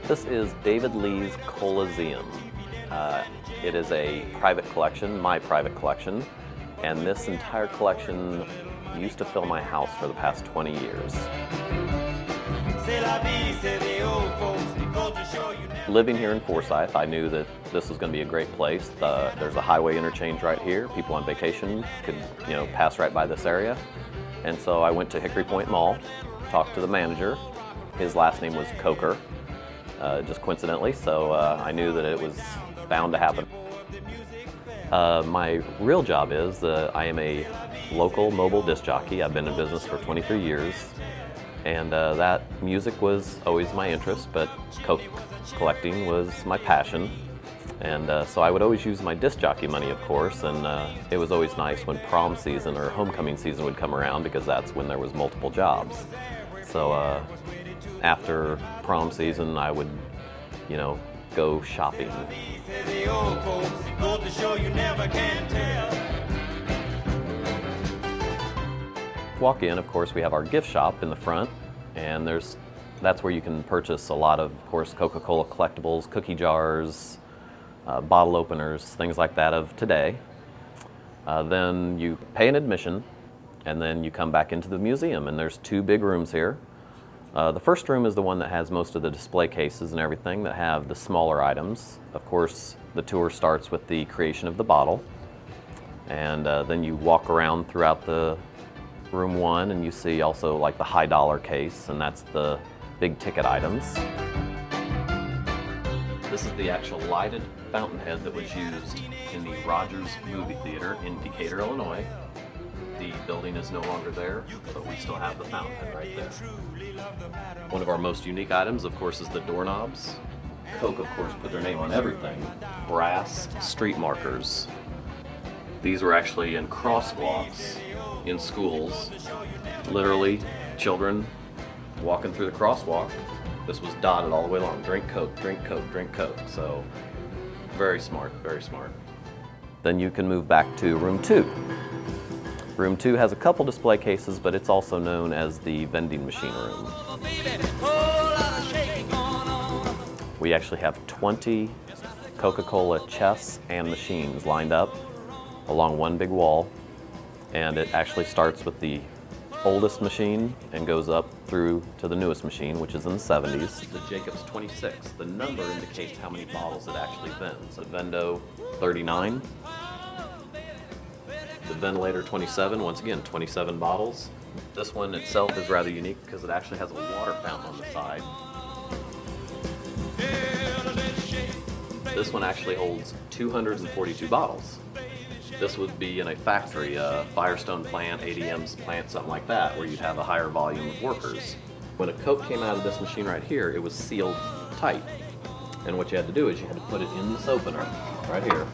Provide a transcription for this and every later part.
This is David Lee's Cola-Zeum. It is a private collection, my private collection, and this entire collection used to fill my house for the past 20 years. Living here in Forsythe, I knew that this was going to be a great place. There's a highway interchange right here. People on vacation could, pass right by this area. And so I went to Hickory Point Mall, talked to the manager. His last name was Coker, just coincidentally, so I knew that it was bound to happen. My real job is I am a local mobile disc jockey. I've been in business for 23 years, and that music was always my interest, but Coke collecting was my passion. And so I would always use my disc jockey money, of course, and it was always nice when prom season or homecoming season would come around, because that's when there was multiple jobs. So after prom season, I would, go shopping. Walk in, of course, we have our gift shop in the front, and that's where you can purchase a lot of course, Coca-Cola collectibles, cookie jars, bottle openers, things like that of today. Then you pay an admission, and then you come back into the museum, and there's two big rooms here. The first room is the one that has most of the display cases and everything that have the smaller items. Of course, the tour starts with the creation of the bottle, and then you walk around throughout the room one, and you see also like the high dollar case, and that's the big ticket items. This is the actual lighted fountainhead that was used in the Rogers movie theater in Decatur, Illinois. The building is no longer there, but we still have the fountainhead right there. One of our most unique items, of course, is the doorknobs. Coke, of course, put their name on everything. Brass street markers. These were actually in crosswalks in schools. Literally, children walking through the crosswalk. This was dotted all the way along. Drink Coke, drink Coke, drink Coke. So, very smart, very smart. Then you can move back to room 2. Room 2 has a couple display cases, but it's also known as the vending machine room. We actually have 20 Coca-Cola chests and machines lined up along one big wall, and it actually starts with the oldest machine and goes up through to the newest machine, which is in the 70s. The Jacobs 26, the number indicates how many bottles it actually vends. So Vendo 39. The ventilator 27, once again, 27 bottles. This one itself is rather unique because it actually has a water fountain on the side. This one actually holds 242 bottles. This would be in a factory, a Firestone plant, ADM's plant, something like that, where you'd have a higher volume of workers. When a Coke came out of this machine right here, it was sealed tight. And what you had to do is you had to put it in this opener, right here.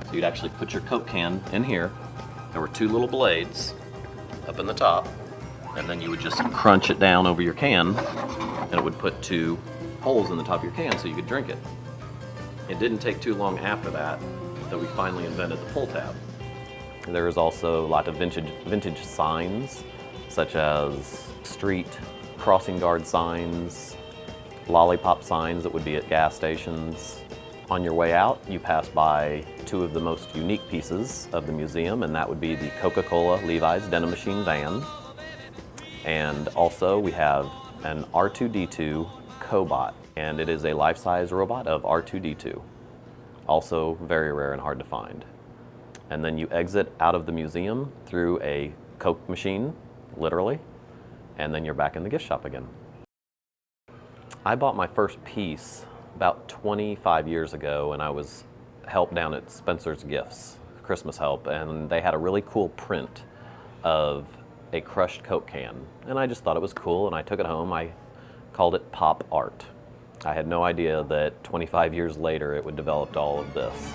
So you'd actually put your Coke can in here. There were two little blades up in the top, and then you would just crunch it down over your can, and it would put two holes in the top of your can so you could drink it. It didn't take too long after that we finally invented the pull tab. There is also a lot of vintage signs, such as street crossing guard signs, lollipop signs that would be at gas stations. On your way out, you pass by two of the most unique pieces of the museum, and that would be the Coca-Cola Levi's denimachine van. And also we have an R2-D2 cobot, and it is a life-size robot of R2-D2. Also very rare and hard to find. And then you exit out of the museum through a Coke machine, literally, and then you're back in the gift shop again. I bought my first piece about 25 years ago, and I was helped down at Spencer's Gifts, Christmas help, and they had a really cool print of a crushed Coke can. And I just thought it was cool, and I took it home. I called it pop art. I had no idea that 25 years later it would develop all of this.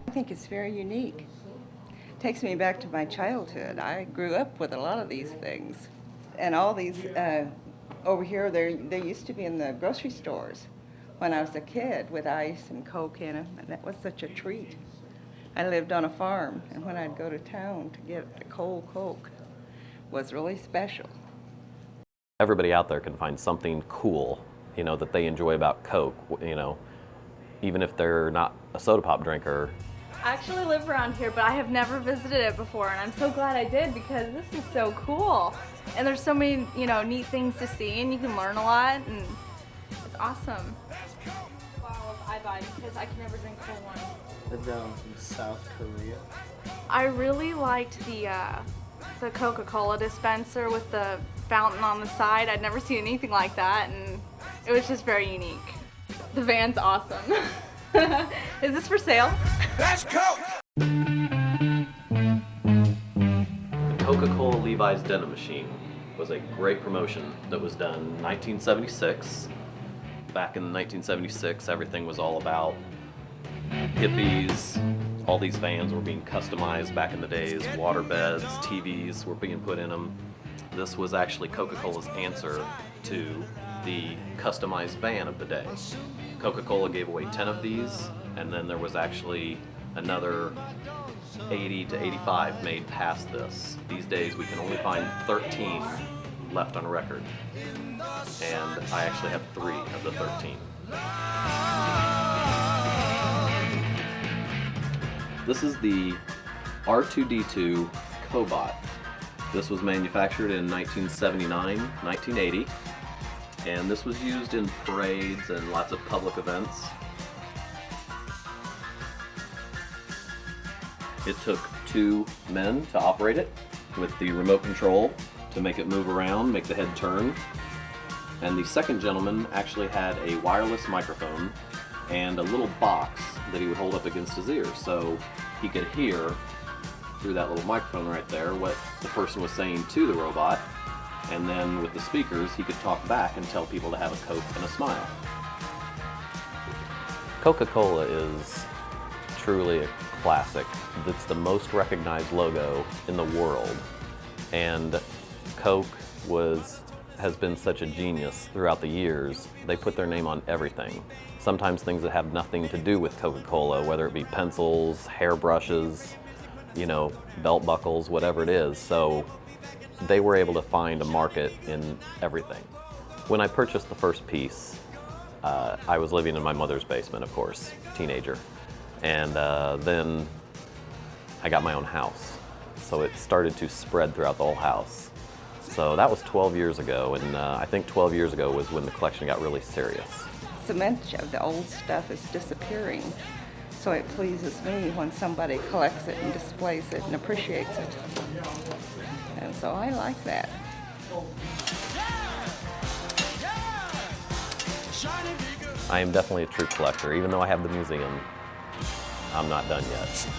I think it's very unique. Takes me back to my childhood. I grew up with a lot of these things. And all these, over here, they used to be in the grocery stores when I was a kid with ice and Coke in them, and that was such a treat. I lived on a farm, and when I'd go to town to get a cold Coke, was really special. Everybody out there can find something cool, that they enjoy about Coke, even if they're not a soda pop drinker. I actually live around here, but I have never visited it before, and I'm so glad I did because this is so cool. And there's so many, neat things to see, and you can learn a lot, and it's awesome. Wow, I buy because I can never drink cold one. Lived down in South Korea. I really liked the Coca-Cola dispenser with the fountain on the side. I'd never seen anything like that, and it was just very unique. The van's awesome. Is this for sale? Let's go! The Coca-Cola Levi's denim machine was a great promotion that was done in 1976. Back in 1976, everything was all about hippies. All these vans were being customized back in the days. Water beds, TVs were being put in them. This was actually Coca-Cola's answer to the customized van of the day. Coca-Cola gave away 10 of these, and then there was actually another 80 to 85 made past this. These days we can only find 13 left on record, and I actually have 3 of the 13. This is the R2D2 cobot. This was manufactured in 1979, 1980, and this was used in parades and lots of public events. It took 2 men to operate it with the remote control to make it move around, make the head turn. And the second gentleman actually had a wireless microphone and a little box that he would hold up against his ear, so he could hear through that little microphone right there what the person was saying to the robot, and then with the speakers he could talk back and tell people to have a Coke and a smile. Coca-Cola is truly a classic. It's the most recognized logo in the world, and Coke has been such a genius throughout the years. They put their name on everything. Sometimes things that have nothing to do with Coca-Cola, whether it be pencils, hairbrushes, belt buckles, whatever it is. So they were able to find a market in everything. When I purchased the first piece, I was living in my mother's basement, of course, teenager. And then I got my own house. So it started to spread throughout the whole house. So that was 12 years ago, and I think 12 years ago was when the collection got really serious. So much of the old stuff is disappearing, so it pleases me when somebody collects it and displays it and appreciates it. And so I like that. I am definitely a true collector. Even though I have the museum, I'm not done yet.